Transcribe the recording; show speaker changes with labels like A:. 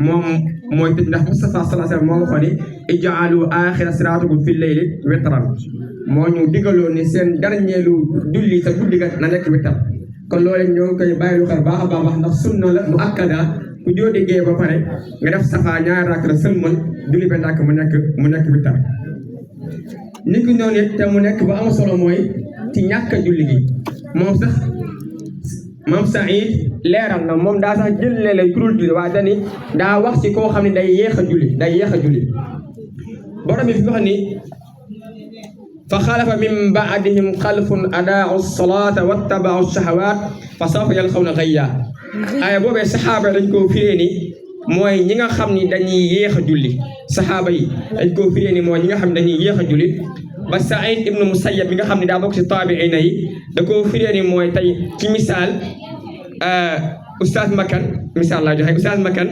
A: moom mooy tëj ndax Mustafa sallallahu alayhi wa sallam moo waxoon ni ijaalu aaxira siraatikum fi leyli witran moo ñu digaloon ni seen dernier julli sa guddi ga na nekk witar kon loolu ñoo ngi koy bàyyi lu xel baax a baax ndax sunna la mu akkada ku joo déggee ba pare nga def safa ñaari rakk la sëlmal julli benn rakk mu nekk witar nit ki noonu it te mu nekk ba am solo mooy ci ñàkk a julli gi moom sax Maam Saïd leeral na moom daa sax jël léeg-léeg kurul julli waaye dani daa wax ci koo xam ne day yéex a julli borom bi fi wax ni fa xalafa min baadihim xalfun adaau salata wattabau shahawaat fa sawfa yalqawna gayya aaya boobee saxaaba dañ koo firee ni mooy ñi nga xam ni dañuy yéex a julli saxaaba yi dañ koo firee ni mooy ñi nga xam ne dañuy yéex a julli ba Saïd ibnu Musayyab bi nga xam ne daa bokk ci taabiina yi da koo firee ni mooy tey ci misaal Oustaz Makan misaal laa joxe Oustaz Makan